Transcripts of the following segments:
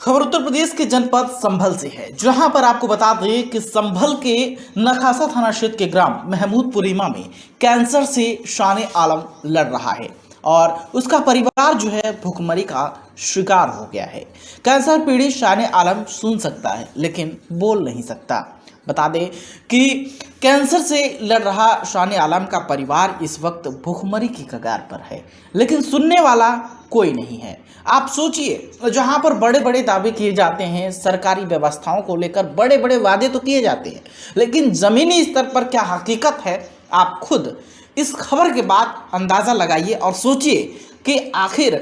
खबर उत्तर प्रदेश के जनपद संभल से है, जहां पर आपको बता दें कि संभल के नखासा थाना क्षेत्र के ग्राम महमूदपुरीमा में कैंसर से शान आलम लड़ रहा है और उसका परिवार जो है भुखमरी का शिकार हो गया है। कैंसर पीड़ित शान आलम सुन सकता है लेकिन बोल नहीं सकता। बता दें कि कैंसर से लड़ रहा शान आलम का परिवार इस वक्त भुखमरी की कगार पर है, लेकिन सुनने वाला कोई नहीं है। आप सोचिए, जहां पर बड़े बड़े दावे किए जाते हैं, सरकारी व्यवस्थाओं को लेकर बड़े बड़े वादे तो किए जाते हैं, लेकिन ज़मीनी स्तर पर क्या हकीकत है, आप खुद इस खबर के बाद अंदाज़ा लगाइए और सोचिए कि आखिर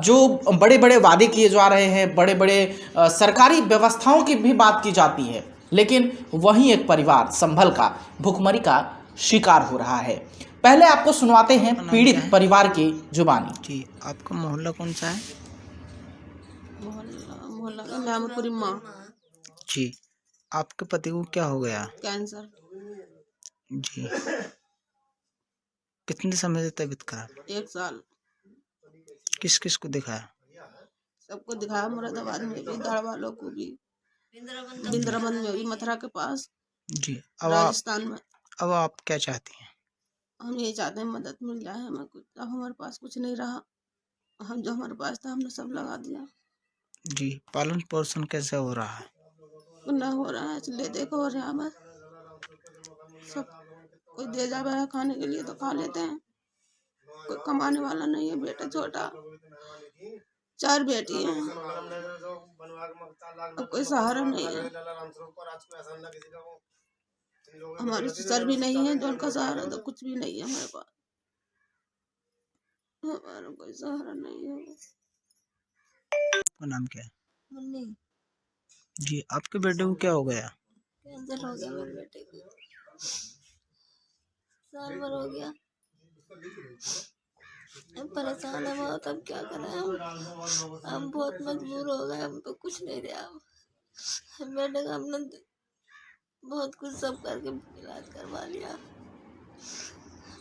जो बड़े बड़े वादे किए जा रहे हैं, बड़े बड़े सरकारी व्यवस्थाओं की भी बात की जाती है, लेकिन वहीं एक परिवार संभल का भुखमरी का शिकार हो रहा है। पहले आपको सुनवाते हैं पीड़ित परिवार की जुबानी। जी, आपका मोहल्ला कौन सा है? मोहल्ला का महमूदपुरीमा। जी, आपके पति को क्या हो गया? कैंसर। जी, कितने समय से तबीयत खराब? 1 साल। किस किस को दिखाया? सबको दिखाया, मुरादाबाद में भी, धाड़ वालों को भी, बिंद्राबंद में भी, मथुरा के पास, जी, राजस्थान में। अब आप क्या चाहती हैं? हम यही चाहते हैं मदद मिल जाए हमें कुछ। अब हमारे पास कुछ नहीं रहा, हम जो हमारे पास था हमने सब लगा दिया। जी, पालन पोषण कैसे हो रहा है? ना हो रहा है, ले देखो हो रहा है बस। सब कोई दे जावे है खाने के लिए तो खा लेते हैं। कोई कमाने वाला नहीं है, बेटा छोटा, 4 बेटी हैं, अब कोई सहारा नहीं है। हमारे ससुर भी नहीं है, जो उनका सहारा तो कुछ भी नहीं है हमारे पास। हमारा कोई सहारा नहीं है। आपका नाम क्या है? मुन्नी। जी, आपके बेटे को क्या हो गया? कैंसर हो गया मेरे बेटे को, साल भर हो गया। हम परेशान है बहुत, अब क्या करें हम बहुत मजबूर हो गए, हम तो कुछ नहीं रहा। हम बेटे का हमने बहुत कुछ सब करके इलाज करवा लिया,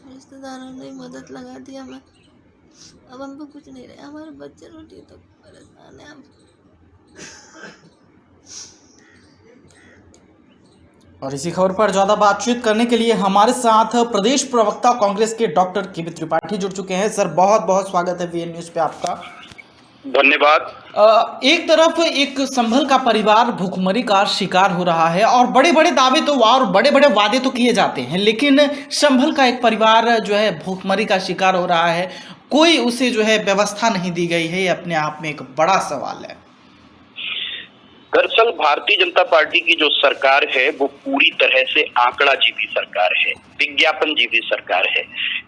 रिश्तेदारों ने मदद लगा दी हमें। अब हम तो कुछ नहीं रहे, हमारे बच्चे रोटी तो परेशान है हम। और इसी खबर पर ज्यादा बातचीत करने के लिए हमारे साथ प्रदेश प्रवक्ता कांग्रेस के डॉक्टर के.बी. त्रिपाठी जुड़ चुके हैं। सर, बहुत बहुत स्वागत है वीएन न्यूज पे आपका। धन्यवाद। एक तरफ एक संभल का परिवार भुखमरी का शिकार हो रहा है और बड़े बड़े दावे तो और बड़े बड़े वादे तो किए जाते हैं, लेकिन संभल का एक परिवार जो है भुखमरी का शिकार हो रहा है, कोई उसे जो है व्यवस्था नहीं दी गई है। ये अपने आप में एक बड़ा सवाल है। दरअसल भारतीय जनता पार्टी की जो सरकार है वो पूरी तरह से आंकड़ा जीवी सरकार है, विज्ञापन जीवी सरकार है।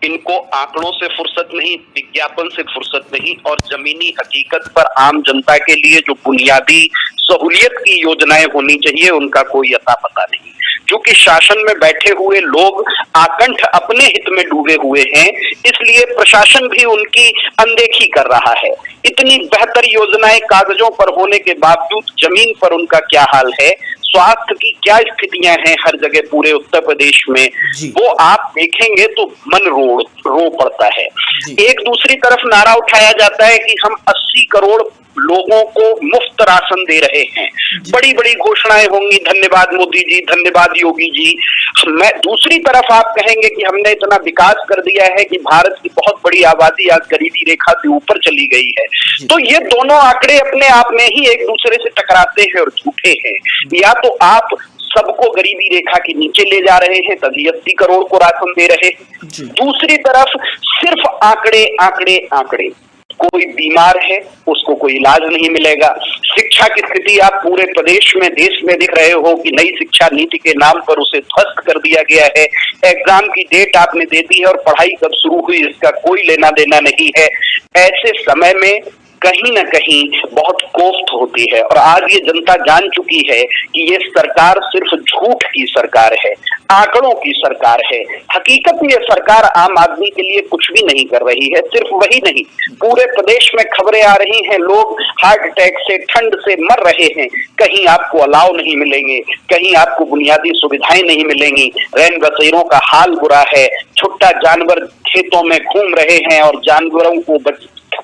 इनको आंकड़ों से फुर्सत नहीं, विज्ञापन से फुर्सत नहीं, और जमीनी हकीकत पर आम जनता के लिए जो बुनियादी सहूलियत की योजनाएं होनी चाहिए उनका कोई अता पता नहीं। क्योंकि शासन में बैठे हुए लोग आकंठ अपने हित में डूबे हुए हैं, इसलिए प्रशासन भी उनकी अनदेखी कर रहा है। इतनी बेहतर योजनाएं कागजों पर होने के बावजूद जमीन पर उनका क्या हाल है, स्वास्थ्य की क्या स्थितियां हैं हर जगह पूरे उत्तर प्रदेश में, वो आप देखेंगे तो मन रो पड़ता है। एक दूसरी तरफ नारा उठाया जाता है कि हम 80 करोड़ लोगों को मुफ्त राशन दे रहे हैं, बड़ी बड़ी घोषणाएं होंगी, धन्यवाद मोदी जी, धन्यवाद योगी जी। मैं दूसरी तरफ आप कहेंगे कि हमने इतना विकास कर दिया है कि भारत की बहुत बड़ी आबादी आज गरीबी रेखा से ऊपर चली गई है। तो ये दोनों आंकड़े अपने आप में ही एक दूसरे से टकराते हैं और झूठे हैं। या तो आप सबको गरीबी रेखा के नीचे ले जा रहे हैं तभी 80 करोड़ को राशन दे रहे हैं, दूसरी तरफ सिर्फ आंकड़े आंकड़े आंकड़े। कोई बीमार है उसको कोई इलाज नहीं मिलेगा। शिक्षा की स्थिति आप पूरे प्रदेश में, देश में दिख रहे हो कि नई शिक्षा नीति के नाम पर उसे ध्वस्त कर दिया गया है। एग्जाम की डेट आपने दे दी है और पढ़ाई कब शुरू हुई इसका कोई लेना देना नहीं है। ऐसे समय में कहीं ना कहीं बहुत कोफ्त होती है और आज ये जनता जान चुकी है कि ये सरकार सिर्फ झूठ की सरकार है, आंकड़ों की सरकार है। हकीकत में ये सरकार आम आदमी के लिए कुछ भी नहीं कर रही है। सिर्फ वही नहीं, पूरे प्रदेश में खबरें आ रही हैं, लोग हार्ट अटैक से, ठंड से मर रहे हैं। कहीं आपको अलाव नहीं मिलेंगे, कहीं आपको बुनियादी सुविधाएं नहीं मिलेंगी, रैन बसेरों का हाल बुरा है, छुट्टा जानवर खेतों में घूम रहे हैं और जानवरों को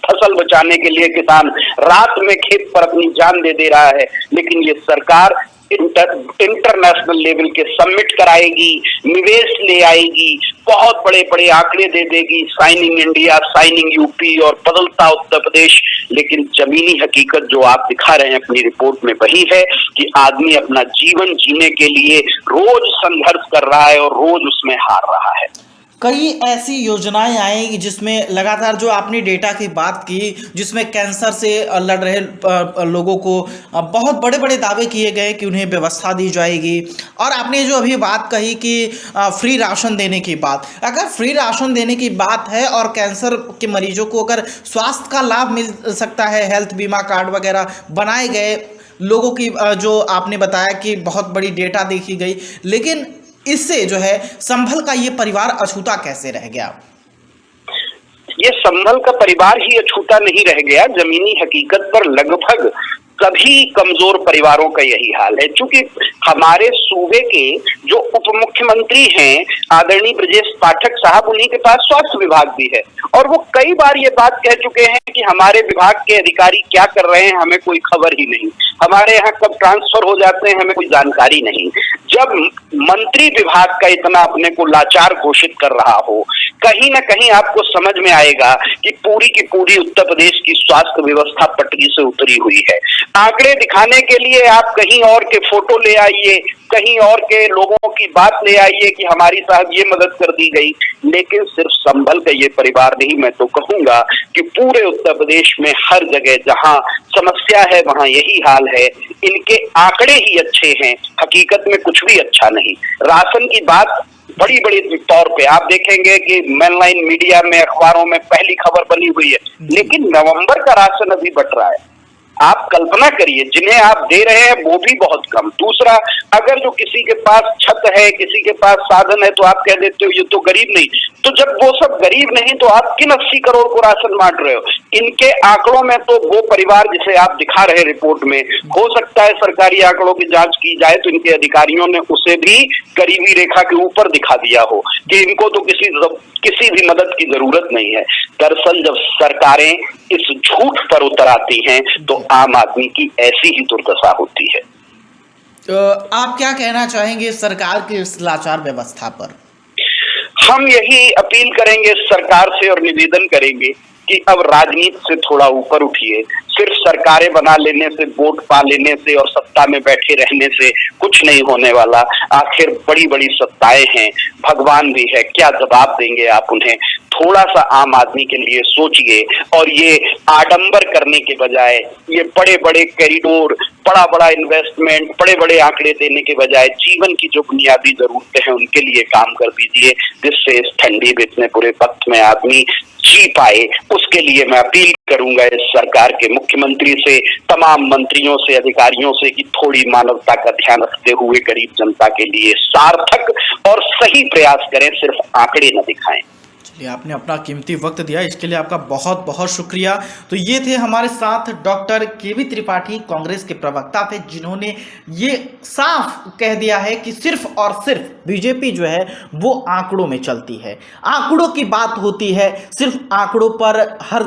फसल बचाने के लिए किसान रात में खेत पर अपनी जान दे रहा है, लेकिन ये सरकार इंटरनेशनल लेवल के समिट कराएगी, निवेश ले आएगी, बहुत बड़े बड़े आंकड़े दे देगी, साइनिंग इंडिया, साइनिंग यूपी और बदलता उत्तर प्रदेश। लेकिन जमीनी हकीकत जो आप दिखा रहे हैं अपनी रिपोर्ट में वही है कि आदमी अपना जीवन जीने के लिए रोज संघर्ष कर रहा है और रोज उसमें हार रहा है। कई ऐसी योजनाएं आएंगी जिसमें लगातार, जो आपने डेटा की बात की, जिसमें कैंसर से लड़ रहे लोगों को बहुत बड़े बड़े दावे किए गए कि उन्हें व्यवस्था दी जाएगी। और आपने जो अभी बात कही कि फ्री राशन देने की बात, अगर फ्री राशन देने की बात है और कैंसर के मरीजों को अगर स्वास्थ्य का लाभ मिल सकता है, हेल्थ बीमा कार्ड वगैरह बनाए गए लोगों की, जो आपने बताया कि बहुत बड़ी डेटा देखी गई, लेकिन इससे जो है संभल का ये परिवार अछूता कैसे रह गया? ये संभल का परिवार ही अछूता नहीं रह गया, जमीनी हकीकत पर लगभग सभी कमजोर परिवारों का यही हाल है। क्योंकि हमारे सूबे के जो उप मुख्यमंत्री हैं आदरणीय ब्रजेश पाठक साहब, उन्हीं के पास स्वास्थ्य विभाग भी है और वो कई बार ये बात कह चुके हैं कि हमारे विभाग के अधिकारी क्या कर रहे हैं हमें कोई खबर ही नहीं, हमारे यहाँ कब ट्रांसफर हो जाते हैं हमें कोई जानकारी नहीं। जब मंत्री विभाग का इतना अपने को लाचार घोषित कर रहा हो, कहीं ना कहीं आपको समझ में आएगा कि की पूरी उत्तर प्रदेश की स्वास्थ्य व्यवस्था पटरी से उतरी हुई है। आंकड़े दिखाने के लिए आप कहीं और के फोटो ले आइए, कहीं और के लोगों की बात ले आइए कि हमारी साहब ये मदद कर दी गई, लेकिन सिर्फ संभल का ये परिवार नहीं, मैं तो कहूंगा कि पूरे उत्तर प्रदेश में हर जगह जहां समस्या है वहां यही हाल है। इनके आंकड़े ही अच्छे हैं, हकीकत में कुछ भी अच्छा नहीं। राशन की बात बड़ी बड़ी तौर पे आप देखेंगे कि मेनलाइन मीडिया में, अखबारों में पहली खबर बनी हुई है, लेकिन नवंबर का राशन अभी बट रहा है। आप कल्पना करिए, जिन्हें आप दे रहे हैं वो भी बहुत कम। दूसरा, अगर जो किसी के पास छत है, किसी के पास साधन है, तो आप कह देते हो ये तो गरीब नहीं। तो जब वो सब गरीब नहीं तो आप किन 80 करोड़ को राशन बांट रहे हो? इनके आंकड़ों में तो वो परिवार जिसे आप दिखा रहे रिपोर्ट में, हो सकता है सरकारी आंकड़ों की जांच की जाए तो इनके अधिकारियों ने उसे भी गरीबी रेखा के ऊपर दिखा दिया हो कि इनको तो किसी भी मदद की जरूरत नहीं है। दरअसल जब सरकारें इस झूठ पर उतर आती हैं तो आम आदमी की ऐसी ही दुर्दशा होती है। तो आप क्या कहना चाहेंगे सरकार की इस लाचार व्यवस्था पर? हम यही अपील करेंगे सरकार से और निवेदन करेंगे कि अब राजनीति से थोड़ा ऊपर उठिए। सिर्फ सरकारें बना लेने से, वोट पा लेने से और सत्ता में बैठे रहने से कुछ नहीं होने वाला। आखिर बड़ी बड़ी सत्ताएं हैं, भगवान भी है, क्या जवाब देंगे आप उन्हें? थोड़ा सा आम आदमी के लिए सोचिए और ये आडंबर करने के बजाय, ये बड़े बड़े कॉरिडोर, बड़ा बड़ा इन्वेस्टमेंट, बड़े बड़े आंकड़े देने के बजाय जीवन की जो बुनियादी जरूरतें हैं उनके लिए काम कर दीजिए, जिससे इस ठंडी में इतने बुरे वक्त में आदमी जी पाए। उसके लिए मैं अपील करूंगा इस सरकार के मुख्यमंत्री से, तमाम मंत्रियों से, अधिकारियों से कि थोड़ी मानवता का ध्यान रखते हुए गरीब जनता के लिए सार्थक और सही प्रयास करें, सिर्फ आंकड़े न दिखाएं। चलिए, आपने अपना कीमती वक्त दिया, इसके लिए आपका बहुत बहुत शुक्रिया। तो ये थे हमारे साथ डॉक्टर केवी त्रिपाठी, कांग्रेस के प्रवक्ता थे, जिन्होंने ये साफ कह दिया है कि सिर्फ और सिर्फ बीजेपी जो है वो आंकड़ों में चलती है, आंकड़ों की बात होती है, सिर्फ आंकड़ों पर हर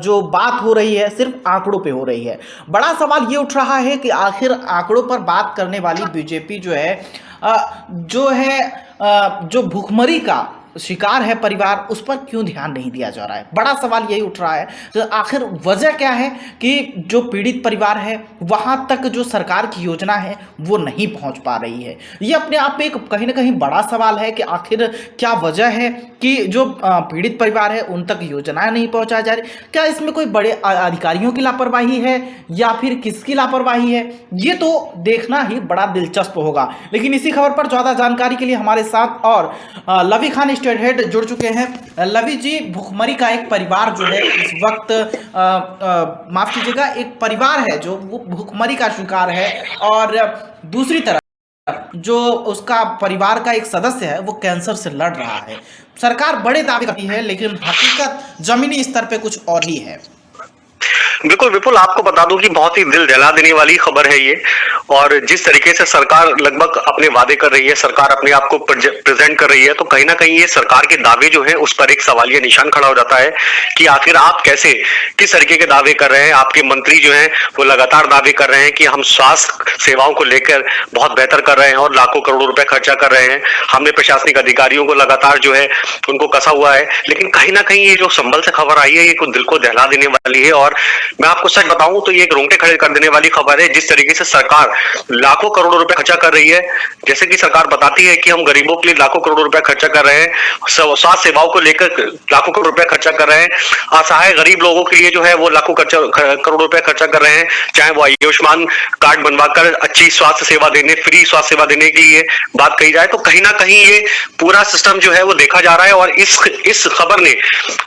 जो बात हो रही है सिर्फ आंकड़ों पे हो रही है। बड़ा सवाल ये उठ रहा है कि आखिर आंकड़ों पर बात करने वाली बीजेपी जो भूखमरी का शिकार है परिवार, उस पर क्यों ध्यान नहीं दिया जा रहा है? बड़ा सवाल यही उठ रहा है। तो आखिर वजह क्या है कि जो पीड़ित परिवार है वहां तक जो सरकार की योजना है वो नहीं पहुंच पा रही है? ये अपने आप में एक कहीं ना कहीं बड़ा सवाल है कि आखिर क्या वजह है कि जो पीड़ित परिवार है उन तक योजनाएं नहीं पहुंचाई जा रही? क्या इसमें कोई बड़े अधिकारियों की लापरवाही है या फिर किसकी लापरवाही है? ये तो देखना ही बड़ा दिलचस्प होगा। लेकिन इसी खबर पर ज़्यादा जानकारी के लिए हमारे साथ और लवी खान स्टेट हेड जुड़ चुके हैं। लवी जी, भुखमरी का एक परिवार जो है इस वक्त माफ कीजिएगा, एक परिवार है जो भुखमरी का शिकार है और दूसरी तरफ जो उसका परिवार का एक सदस्य है वो कैंसर से लड़ रहा है। सरकार बड़े दावे करती है लेकिन हकीकत जमीनी स्तर पे कुछ और ही है। बिल्कुल विपुल, आपको बता दूं कि बहुत ही दिल दहला देने वाली खबर है ये। और जिस तरीके से सरकार लगभग अपने वादे कर रही है, सरकार अपने आप को प्रेजेंट कर रही है, तो कहीं ना कहीं ये सरकार के दावे जो है उस पर एक सवालिया निशान खड़ा हो जाता है कि आखिर आप कैसे, किस तरीके के दावे कर रहे हैं। आपके मंत्री जो हैं वो लगातार दावे कर रहे हैं कि हम स्वास्थ्य सेवाओं को लेकर बहुत बेहतर कर रहे हैं और लाखों करोड़ों रुपए खर्चा कर रहे हैं। हमने प्रशासनिक अधिकारियों को लगातार जो है उनको कसा हुआ है, लेकिन कहीं ना कहीं ये जो संभल से खबर आई है ये कुछ दिल को दहला देने वाली है। और मैं आपको सच बताऊं तो ये एक रोंगटे खड़े कर देने वाली खबर है। जिस तरीके से सरकार लाखों करोड़ों रुपए खर्चा कर रही है, जैसे कि सरकार बताती है कि हम गरीबों के लिए लाखों करोड़ रुपए खर्चा कर रहे हैं, स्वास्थ्य सेवाओं को लेकर लाखों करोड़ रुपए खर्चा कर रहे हैं, असहाय गरीब लोगों के लिए जो है वो लाखों करोड़ रुपए खर्चा कर रहे हैं, चाहे वो आयुष्मान कार्ड बनवाकर अच्छी स्वास्थ्य सेवा देने, फ्री स्वास्थ्य सेवा देने के लिए बात कही जाए, तो कहीं ना कहीं ये पूरा सिस्टम जो है वो देखा जा रहा है। और इस खबर ने,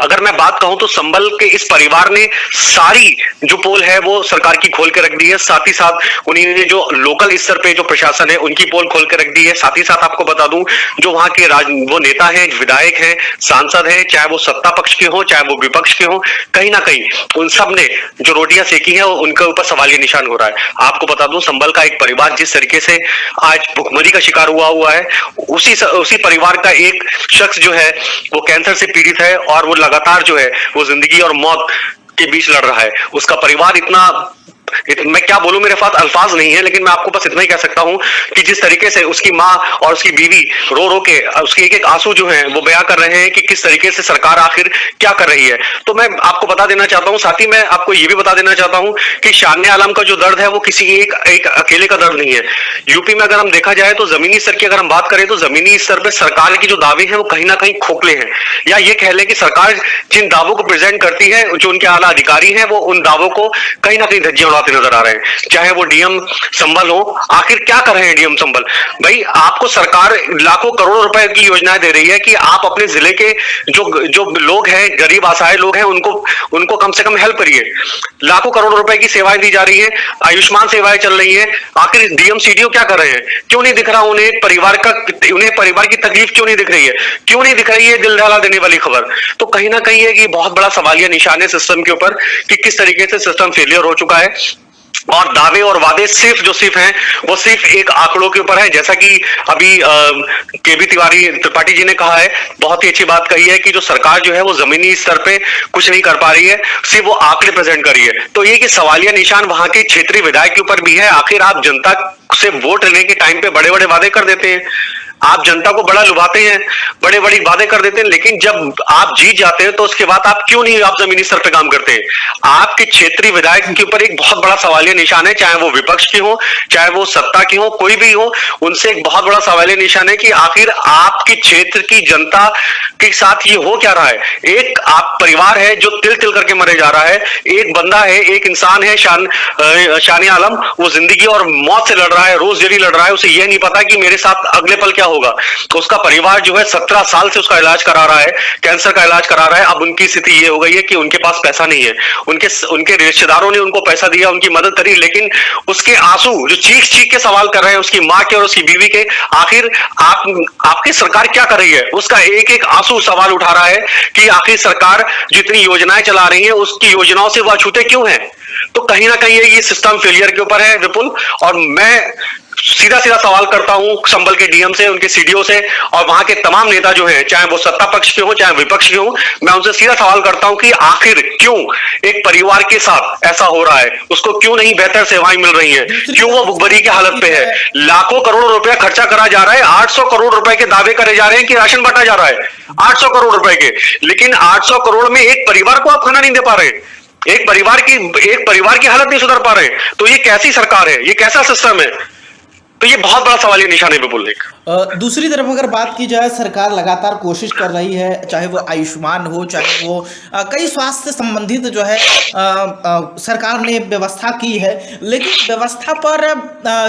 अगर मैं बात कहूं तो संभल के इस परिवार ने सारी जो पोल है वो सरकार की खोल के रख दी है। साथ ही साथ उन्होंने जो लोकल स्तर पे जो प्रशासन है उनकी पोल खोल के रख दी है। साथ ही साथ आपको बता दूं जो वहां के वो नेता हैं, विधायक हैं, सांसद हैं, चाहे वो सत्ता पक्ष के हो चाहे वो विपक्ष के हो, कहीं ना कहीं उन सब ने जो रोटियां सेकी हैं उनके ऊपर सवालिया निशान हो रहा है। आपको बता दूं संभल का एक परिवार जिस तरीके से आज भुखमरी का शिकार हुआ है, उसी परिवार का एक शख्स जो है वो कैंसर से पीड़ित है और वो लगातार जो है वो जिंदगी और मौत के बीच लड़ रहा है। उसका परिवार इतना मैं क्या बोलूं, मेरे पास अल्फाज नहीं है, लेकिन मैं आपको बस इतना ही कह सकता हूं कि जिस तरीके से उसकी मां और उसकी बीवी रो रो के उसके एक एक आंसू जो हैं वो बयां कर रहे हैं कि किस तरीके से सरकार आखिर क्या कर रही है। तो मैं आपको बता देना चाहता हूं, साथ ही मैं आपको ये भी बता देना चाहता हूं कि शान आलम का जो दर्द है वो किसी एक अकेले का दर्द नहीं है। यूपी में अगर हम देखा जाए तो जमीनी स्तर की अगर हम बात करें तो जमीनी स्तर पर सरकार के जो दावे हैं वो कहीं ना कहीं खोखले हैं, या ये कह लें कि सरकार जिन दावों को प्रेजेंट करती है, जो उनके आला अधिकारी हैं वो उन दावों को कहीं ना कहीं धज्जियां उड़ाते नजर आ रहे हैं। चाहे वो डीएम संभल हो, आखिर क्या कर रहे हैं डीएम संभल? भाई आपको सरकार लाखों करोड़ों रुपए की योजनाएं दे रही है कि आप अपने जिले के जो लोग हैं, गरीब असहाय लोग हैं, उनको कम से कम हेल्प करिए। लाखों करोड़ रुपए की सेवाएं दी जा रही है, आयुष्मान सेवाएं चल रही है, आखिर डीएम सीडीओ क्या कर रहे हैं? क्यों नहीं दिख रहा उन्हें परिवार की तकलीफ क्यों नहीं दिख रही है? क्यों नहीं दिख रही है दिल दहला देने वाली खबर? तो कहीं ना कहीं ये बहुत बड़ा सवालिया निशान है सिस्टम के ऊपर कि किस तरीके से सिस्टम फेलियर हो चुका है। और दावे और वादे सिर्फ हैं वो सिर्फ एक आंकड़ों के ऊपर है। जैसा कि अभी केबी त्रिपाठी जी ने कहा है, बहुत ही अच्छी बात कही है कि जो सरकार जो है वो जमीनी स्तर पे कुछ नहीं कर पा रही है, सिर्फ वो आंकड़े प्रेजेंट कर रही है। तो ये कि सवालिया निशान वहां के क्षेत्रीय विधायक के ऊपर भी है। आखिर आप जनता से वोट लेने के टाइम पे बड़े बड़े वादे कर देते हैं, आप जनता को बड़ा लुभाते हैं, बड़े बड़ी वादे कर देते हैं, लेकिन जब आप जीत जाते हैं तो उसके बाद आप क्यों नहीं आप जमीनी स्तर पे काम करते हैं? आपके क्षेत्रीय विधायक के ऊपर एक बहुत बड़ा सवालिया निशान है, चाहे वो विपक्ष के हो चाहे वो सत्ता के हो, कोई भी हो, उनसे एक बहुत बड़ा सवालिया निशान है कि आखिर आपके क्षेत्र की जनता के साथ ये हो क्या रहा है। एक आप परिवार है जो तिल तिल करके मरे जा रहा है, एक बंदा है, एक इंसान है शान आलम, वो जिंदगी और मौत से लड़ रहा है, रोज डेली लड़ रहा है। उसे यह नहीं पता कि मेरे साथ अगले पल क्या होगा। उसका परिवार जो है 17 साल से उसका इलाज करा रहा है, कैंसर का इलाज करा रहा है। अब उनकी स्थिति ये हो गई है कि उनके पास पैसा नहीं है, उनके रिश्तेदारों ने उनको पैसा दिया, उनकी मदद करी, लेकिन उसके आंसू जो चीख चीख के सवाल कर रहे हैं उसकी मां के और उसकी बीवी के, आखिर आपकी सरकार क्या कर रही है? उसका एक एक आंसू सवाल उठा रहा है कि आखिर सरकार जितनी योजनाएं चला रही है उसकी योजनाओं से वो अछूते क्यों हैं? तो कहीं ना कहीं ये सिस्टम फेलियर के ऊपर है विपुल। और मैं सीधा सवाल करता हूं संभल के डीएम से, उनके सीडीओ से और वहां के तमाम नेता जो हैं, चाहे वो सत्ता पक्ष के हो चाहे विपक्ष के हो, मैं उनसे सीधा सवाल करता हूं कि आखिर क्यों एक परिवार के साथ ऐसा हो रहा है? उसको क्यों नहीं बेहतर सेवाएं मिल रही हैं? क्यों वो भुखमरी की हालत पे है? लाखों करोड़ रुपया खर्चा करा जा रहा है, 800 करोड़ रुपए के दावे करे जा रहे हैं कि राशन बांटा जा रहा है 800 करोड़ रुपए के, लेकिन 800 करोड़ में एक परिवार को आप खाना नहीं दे पा रहे, एक परिवार की हालत नहीं सुधार पा रहे। तो ये कैसी सरकार है? ये कैसा सिस्टम है? तो ये बहुत बड़ा सवाल है, निशान है विपुल। दूसरी तरफ अगर बात की जाए, सरकार लगातार कोशिश कर रही है, चाहे वो आयुष्मान हो चाहे वो कई स्वास्थ्य संबंधित जो है सरकार ने व्यवस्था की है, लेकिन व्यवस्था पर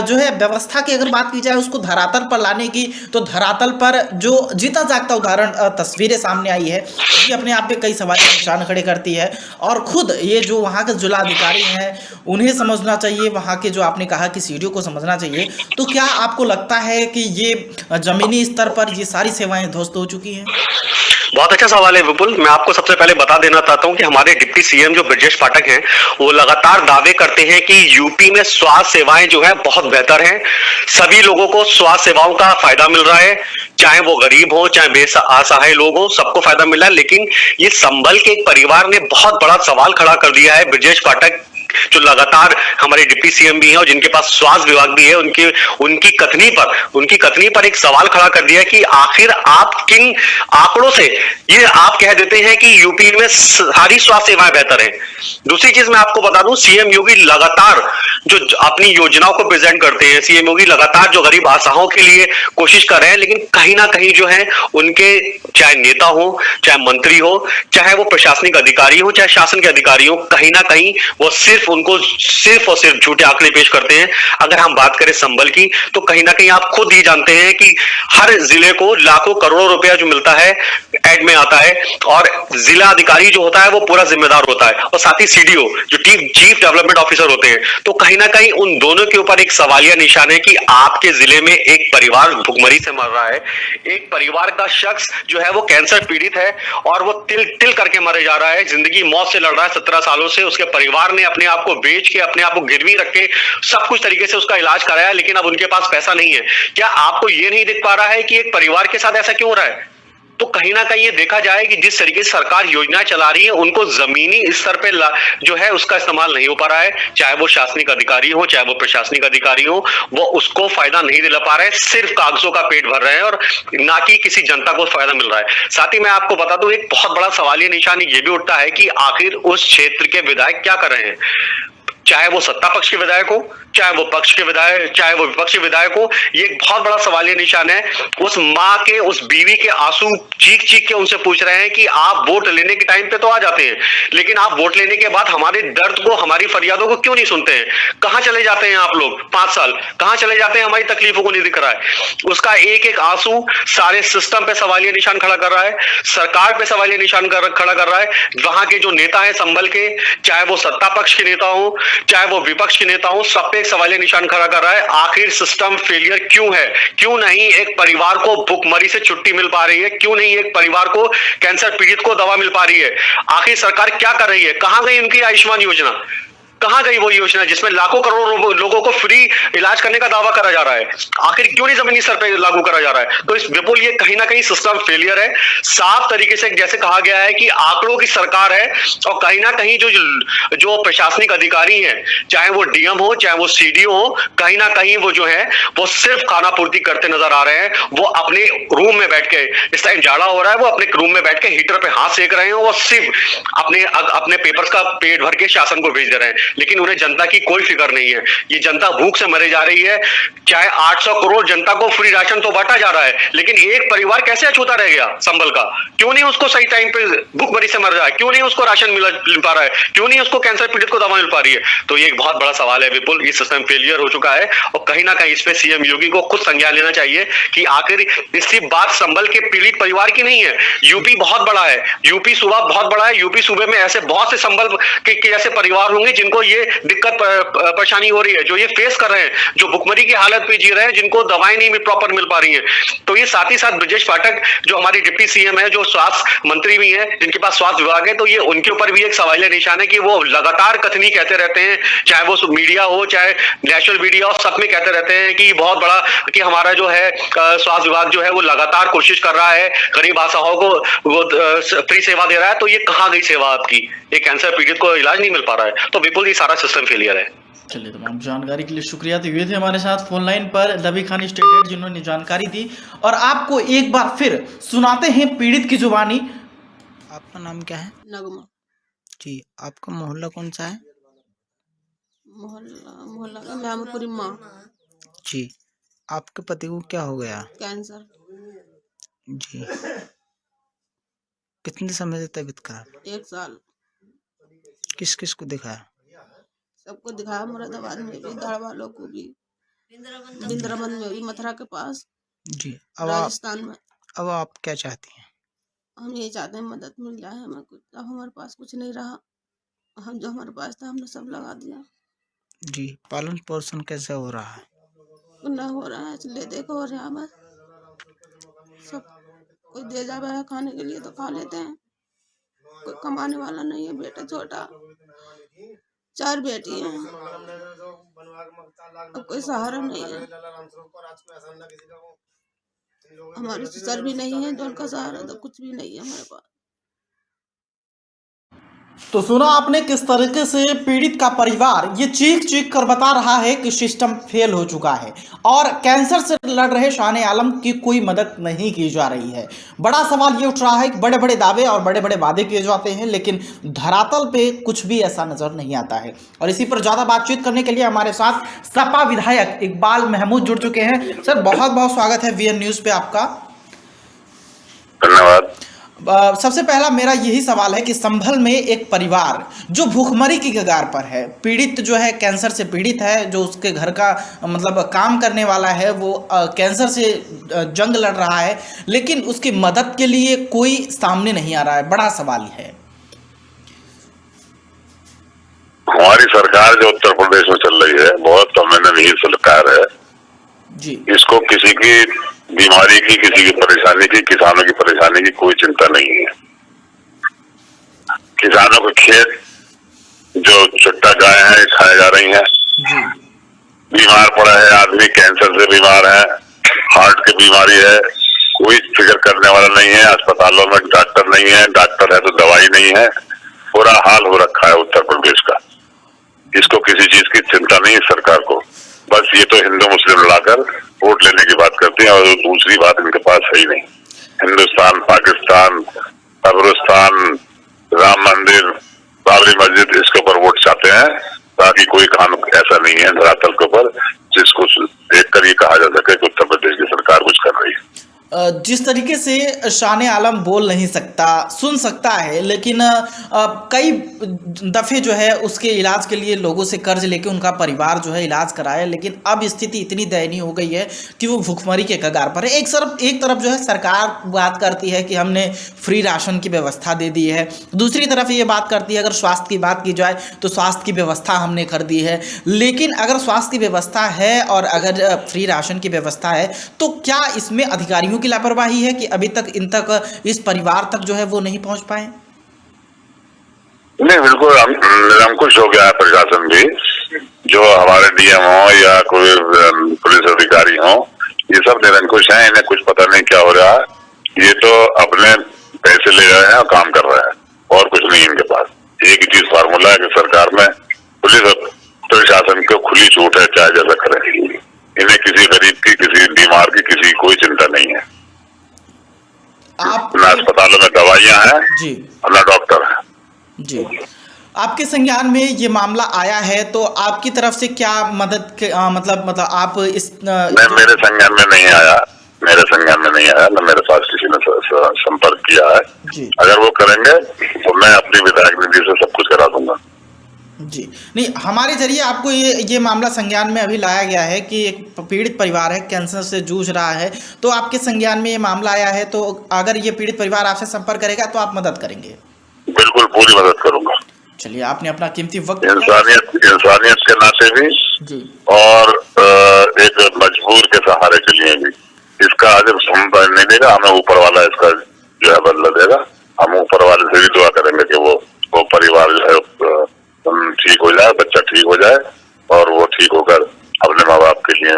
जो है व्यवस्था की अगर बात की जाए उसको धरातल पर लाने की, तो धरातल पर जो जीता जागता उदाहरण तस्वीरें सामने आई है ये अपने आप में कई सवाल निशान खड़े करती है। और खुद ये जो वहाँ के जिलाधिकारी हैं उन्हें समझना चाहिए, वहाँ के जो आपने कहा कि सीडीओ को समझना चाहिए। तो क्या आपको लगता है कि ये जमीनी स्तर पर ये सारी सेवाएं ध्वस्त हो चुकी हैं? बहुत अच्छा सवाल है विपुल। मैं आपको सबसे पहले बता देना चाहता हूं कि हमारे डिप्टी सीएम जो ब्रजेश पाठक हैं, वो लगातार दावे करते हैं कि यूपी में स्वास्थ्य सेवाएं जो है बहुत बेहतर हैं। सभी लोगों को स्वास्थ्य सेवाओं का फायदा मिल रहा है, चाहे वो गरीब हो चाहे बेसहाय लोग हो, सबको फायदा मिल रहा है। लेकिन ये संभल के एक परिवार ने बहुत बड़ा सवाल खड़ा कर दिया है। ब्रजेश पाठक जो लगातार हमारे डिप्टी सीएम भी हैं और जिनके पास स्वास्थ्य विभाग भी है, उनकी कथनी पर एक सवाल खड़ा कर दिया कि आखिर आप किन आंकड़ों से ये आप कह देते हैं कि यूपी में सारी स्वास्थ्य सेवाएं बेहतर हैं। दूसरी चीज मैं आपको बता दूं, सीएम योगी लगातार जो अपनी योजनाओं को प्रेजेंट करते हैं, सीएम योगी लगातार जो गरीब असहायों के लिए कोशिश कर रहे हैं, लेकिन कहीं ना कहीं जो है उनके चाहे नेता हो, चाहे मंत्री हो, चाहे वो प्रशासनिक अधिकारी हो, चाहे शासन के अधिकारी हो, कहीं ना कहीं वो सिर्फ और सिर्फ झूठे आंकड़े पेश करते हैं। अगर हम बात करें संभल की, तो कहीं ना कहीं आप खुद ही जानते हैं कि हर जिले को लाखों करोड़ों रुपया जो मिलता है एड में आता है, और जिला अधिकारी जो होता है वो पूरा जिम्मेदार होता है, और साथ ही सीडीओ जो चीफ डेवलपमेंट ऑफिसर होते हैं। तो कहीं ना कहीं उन दोनों के ऊपर एक सवालिया निशान है कि आपके जिले में एक परिवार भुखमरी से मर रहा है, एक परिवार का शख्स जो है वो कैंसर पीड़ित है और वो तिल तिल करके मरे जा रहा है, जिंदगी मौत से लड़ रहा है 17 सालों से। उसके परिवार ने अपने आप को बेच के, अपने आप को गिरवी रख के सब कुछ तरीके से उसका इलाज कराया, लेकिन अब उनके पास पैसा नहीं है। क्या आपको ये नहीं दिख पा रहा है कि एक परिवार के साथ ऐसा क्यों हो रहा है? तो कहीं ना कहीं ये देखा जाए कि जिस तरीके से सरकार योजनाएं चला रही है, उनको जमीनी स्तर पे जो है उसका इस्तेमाल नहीं हो पा रहा है। चाहे वो शासनिक अधिकारी हो, चाहे वो प्रशासनिक अधिकारी हो, वो उसको फायदा नहीं दिला पा रहे हैं, सिर्फ कागजों का पेट भर रहे हैं और ना कि किसी जनता को फायदा मिल रहा है। साथ ही मैं आपको बता दूं, एक बहुत बड़ा सवालिया निशान ये भी उठता है कि आखिर उस क्षेत्र के विधायक क्या कर रहे हैं, चाहे वो सत्ता पक्ष के विधायक हो, चाहे वो पक्ष के विधायक, चाहे वो विपक्ष के विधायक हो। ये एक बहुत बड़ा सवालिया निशान है। उस माँ के, उस बीवी के आंसू चीख चीख के उनसे पूछ रहे हैं कि आप वोट लेने के टाइम पे तो आ जाते हैं, लेकिन आप वोट लेने के बाद हमारे दर्द को, हमारी फरियादों को क्यों नहीं सुनते हैं? कहां चले जाते हैं आप लोग 5 साल? कहां चले जाते हैं? हमारी तकलीफों को नहीं दिख रहा है। उसका एक एक आंसू सारे सिस्टम पे सवालिया निशान खड़ा कर रहा है, सरकार पे सवालिया निशान खड़ा कर रहा है। वहां के जो नेता है संभल के, चाहे वो सत्ता पक्ष के नेता हो, चाहे वो विपक्ष के नेता हो, सब पे एक सवालिया निशान खड़ा कर रहा है। आखिर सिस्टम फेलियर क्यों है? क्यों नहीं एक परिवार को भुखमरी से छुट्टी मिल पा रही है? क्यों नहीं एक परिवार को, कैंसर पीड़ित को दवा मिल पा रही है? आखिर सरकार क्या कर रही है? कहां गई उनकी आयुष्मान योजना? कहां गई वो योजना जिसमें लाखों करोड़ों लोगों को फ्री इलाज करने का दावा करा जा रहा है? आखिर क्यों नहीं जमीनी स्तर पे लागू करा जा रहा है? तो इस विपुल, ये कहीं ना कहीं सिस्टम फेलियर है। साफ तरीके से जैसे कहा गया है कि आंकड़ों की सरकार है, और कहीं ना कहीं जो प्रशासनिक अधिकारी हैं, चाहे वो डीएम हो, चाहे वो सीडीओ हो, कहीं ना कहीं वो जो है वो सिर्फ खाना पूर्ति करते नजर आ रहे हैं। वो अपने रूम में बैठ के, इस टाइम जाड़ा हो रहा है, वो अपने रूम में बैठ के हीटर पे हाथ सेक रहे हैं, वो सिर्फ अपने पेपर्स का पेट भर के शासन को भेज दे रहे हैं, लेकिन उन्हें जनता की कोई फिक्र नहीं है। ये जनता भूख से मरे जा रही है। चाहे 800 करोड़ जनता को फ्री राशन तो बांटा जा रहा है, लेकिन एक परिवार कैसे अछूता रह गया संभल का? क्यों नहीं उसको सही टाइम पे भूखमरी से मर रहा है? क्यों नहीं उसको राशन मिल पा रहा है? क्यों नहीं उसको कैंसर पीड़ित को दवा मिल पा रही है? तो ये एक बहुत बड़ा सवाल है विपुल। ये सिस्टम फेलियर हो चुका है, और कहीं ना कहीं इस पे सीएम योगी को खुद संज्ञान लेना चाहिए कि आखिर इसकी बात संभल के पीड़ित परिवार की नहीं है। यूपी बहुत बड़ा है, यूपी सूबा बहुत बड़ा है। यूपी सूबे में ऐसे बहुत से संभल के ऐसे परिवार होंगे जिनको ये दिक्कत परेशानी हो रही है, जो ये फेस कर रहे हैं, जो भुखमरी की हालत पे जी रहे हैं, जिनको दवाएं नहीं प्रॉपर मिल पा रही हैं। तो ये साथ ही साथ ब्रजेश पाठक जो हमारी डिप्टी सीएम है, जो स्वास्थ्य मंत्री भी हैं, जिनके पास स्वास्थ्य विभाग है, तो ये उनके ऊपर भी एक सवालिया निशान है कि वो लगातार कथनी कहते रहते हैं, चाहे वो मीडिया हो, चाहे नेशनल मीडिया हो, सब में कहते रहते हैं कि बहुत बड़ा, कि हमारा जो है स्वास्थ्य विभाग जो है वो लगातार कोशिश कर रहा है, गरीब असहायों को वो फ्री सेवा दे रहा है। तो ये कहां गई सेवा आपकी? एक कैंसर पीड़ित को इलाज नहीं मिल पा रहा है। तो बिल्कुल ये सारा सिस्टम फेलियर है। चलिए, तमाम जानकारी के लिए शुक्रिया। तो ये थे हमारे साथ फोन लाइन पर लबी खान स्टेट हेड, जिन्होंने जानकारी दी, और आपको एक बार फिर सुनाते हैं पीड़ित की जुबानी। आपका नाम क्या है? नगमा। जी, आपका मोहल्ला कौन सा है? मोहल्ला का महमूदपुरी माँ। जी, आपके पति को क्या हो गया? कैंसर। जी, कितने समय से तबीयत खराब? 1 साल। किस किस को दिखाया? सबको दिखाया, मुरादाबाद में भी, धार वालों को भी, बिंद्राबंद में भी, मथुरा के पास, जी, राजस्थान में। अब आप क्या चाहती हैं? हम ये चाहते हैं मदद मिल जाए हमें कुछ। अब हमारे पास कुछ नहीं रहा, हम जो हमारे पास था हमने सब लगा दिया। जी, पालन पोषण कैसे हो रहा है? ना हो रहा है, ले देखो, और यहाँ बस सब कोई दे जावे है खाने के लिए तो खा लेते हैं। कोई कमाने वाला नहीं है, बेटा छोटा, 4 बेटी हैं, अब कोई सहारा नहीं है। हमारे ससुर भी नहीं है, जो उनका सहारा तो कुछ भी नहीं है हमारे पास। तो सुना आपने किस तरीके से पीड़ित का परिवार ये चीख चीख कर बता रहा है कि सिस्टम फेल हो चुका है और कैंसर से लड़ रहे शान आलम की कोई मदद नहीं की जा रही है। बड़ा सवाल ये उठ रहा है कि बड़े बड़े दावे और बड़े बड़े वादे किए जाते हैं, लेकिन धरातल पे कुछ भी ऐसा नजर नहीं आता है। और इसी पर ज़्यादा बातचीत करने के लिए हमारे साथ सपा विधायक इकबाल महमूद जुड़ चुके हैं। सर, बहुत बहुत स्वागत है वीएन न्यूज़ पे आपका। धन्यवाद। सबसे पहला मेरा यही सवाल है कि संभल में एक परिवार जो भूखमरी की कगार पर है, पीड़ित जो है कैंसर से पीड़ित है, जो उसके घर का मतलब काम करने वाला है वो कैंसर से जंग लड़ रहा है, लेकिन उसकी मदद के लिए कोई सामने नहीं आ रहा है। बड़ा सवाल है। हमारी सरकार जो उत्तर प्रदेश में चल रही है बहुत संवेदनशील सरकार है जी। इसको किसी की बीमारी की, किसी की परेशानी की, किसानों की परेशानी की कोई चिंता नहीं है। किसानों के खेत जो छुट्टा गाय है खाए जा रही हैं। जी। बीमार पड़ा है आदमी, कैंसर से बीमार है, हार्ट की बीमारी है, कोई फिक्र करने वाला नहीं है। अस्पतालों में डॉक्टर नहीं है, डॉक्टर है तो दवाई नहीं है। बुरा हाल हो रखा है उत्तर प्रदेश का। इसको किसी चीज की चिंता नहीं है सरकार को। बस ये तो हिंदू मुस्लिम लड़ाकर वोट लेने की बात करते हैं और दूसरी बात इनके पास है ही नहीं। हिंदुस्तान, पाकिस्तान, कब्रिस्तान, राम मंदिर, बाबरी मस्जिद, इसके ऊपर वोट चाहते हैं, ताकि कोई काम ऐसा नहीं है धरातल के ऊपर जिसको देखकर ये कहा जा सके कि उत्तर प्रदेश की सरकार कुछ कर रही है। जिस तरीके से शान आलम बोल नहीं सकता, सुन सकता है, लेकिन कई दफ़े जो है उसके इलाज के लिए लोगों से कर्ज लेके उनका परिवार जो है इलाज कराया, लेकिन अब स्थिति इतनी दयनीय हो गई है कि वो भुखमरी के कगार पर है। एक तरफ जो है सरकार बात करती है कि हमने फ्री राशन की व्यवस्था दे दी है, दूसरी तरफ ये बात करती है अगर स्वास्थ्य की बात की जाए तो स्वास्थ्य की व्यवस्था हमने कर दी है। लेकिन अगर स्वास्थ्य की व्यवस्था है और अगर फ्री राशन की व्यवस्था है तो क्या इसमें अधिकारियों की लापरवाही है कि अभी तक इस परिवार तक जो है वो नहीं पहुंच पाए? नहीं, बिल्कुल निरंकुश हो गया है प्रशासन भी। जो हमारे डीएम हो या कोई पुलिस अधिकारी हो, ये सब निरंकुश हैं, इन्हें कुछ पता नहीं क्या हो रहा है। ये तो अपने पैसे ले रहे हैं और काम कर रहे हैं और कुछ नहीं इनके पास। एक ही चीज फार्मूला है कि सरकार में पुलिस प्रशासन को खुली छूट है, चाहे जैसा करें। इन्हें किसी गरीब की, किसी बीमार की, किसी कोई चिंता नहीं है। ना अस्पतालों में दवाइयां हैं जी, और ना डॉक्टर है जी। आपके संज्ञान में ये मामला आया है तो आपकी तरफ से क्या मदद के, मतलब आप इस मेरे संज्ञान में नहीं आया, मेरे संज्ञान में नहीं आया, न मेरे पास किसी ने संपर्क किया है जी। अगर वो करेंगे तो मैं अपनी विधायक निधि से सब कुछ करा दूंगा जी। नहीं, हमारे जरिए आपको ये मामला संज्ञान में अभी लाया गया है कि एक पीड़ित परिवार है, कैंसर से जूझ रहा है, तो आपके संज्ञान में ये मामला आया है, तो अगर ये पीड़ित परिवार आपसे संपर्क करेगा तो आप मदद करेंगे? बिल्कुल, पूरी मदद करूंगा। चलिए, आपने अपना कीमती वक्त इंसानियत के नाते भी जी और एक मजबूर के सहारे के लिए भी। इसका अगर संपर्क नहीं देगा, हमें ऊपर वाला इसका जो है बदला देगा। हम ऊपर वाले से भी दुआ करेंगे कि वो परिवार जो है ठीक हो जाए, बच्चा ठीक हो जाए और वो ठीक होकर अपने माँ बाप के लिए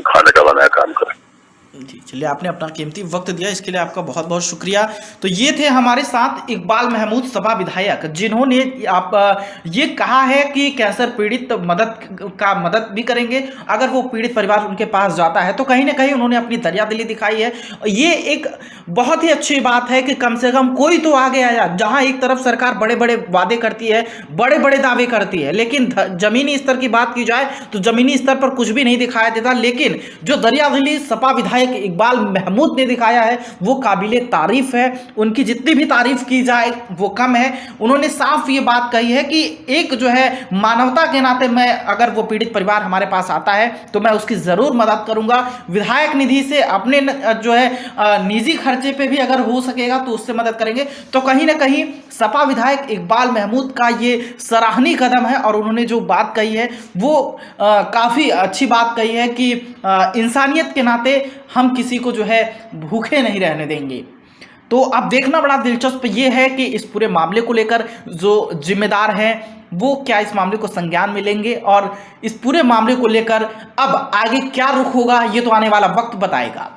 खाने का बनाया काम करे। जी, चलिए, आपने अपना कीमती वक्त दिया, इसके लिए आपका बहुत बहुत शुक्रिया। तो ये थे हमारे साथ इकबाल महमूद सपा विधायक, जिन्होंने ये कहा है कि कैंसर पीड़ित मदद भी करेंगे अगर वो पीड़ित परिवार उनके पास जाता है। तो कहीं ना कहीं उन्होंने अपनी दरियादिली दिखाई है। ये एक बहुत ही अच्छी बात है कि कम से कम कोई तो आगे आया। जहां एक तरफ सरकार बड़े बड़े वादे करती है, बड़े बड़े दावे करती है, लेकिन जमीनी स्तर की बात की जाए तो जमीनी स्तर पर कुछ भी नहीं दिखाई देता। लेकिन जो दरियादिली सपा विधायक इकबाल महमूद ने दिखाया है वो काबिले तारीफ है। उनकी जितनी भी तारीफ की जाए वो कम है। उन्होंने साफ ये बात कही है कि एक जो है मानवता के नाते मैं, अगर वो पीड़ित परिवार हमारे पास आता है तो मैं उसकी जरूर मदद करूंगा। विधायक निधि से अपने जो है निजी खर्चे पे भी अगर हो सकेगा तो उससे मदद करेंगे। तो कहीं ना कहीं सपा विधायक इकबाल महमूद का ये सराहनीय कदम है और उन्होंने जो बात कही है वो काफ़ी अच्छी बात कही है कि इंसानियत के नाते हम किसी को जो है भूखे नहीं रहने देंगे। तो अब देखना बड़ा दिलचस्प ये है कि इस पूरे मामले को लेकर जो जिम्मेदार हैं वो क्या इस मामले को संज्ञान में लेंगे और इस पूरे मामले को लेकर अब आगे क्या रुख होगा ये तो आने वाला वक्त बताएगा।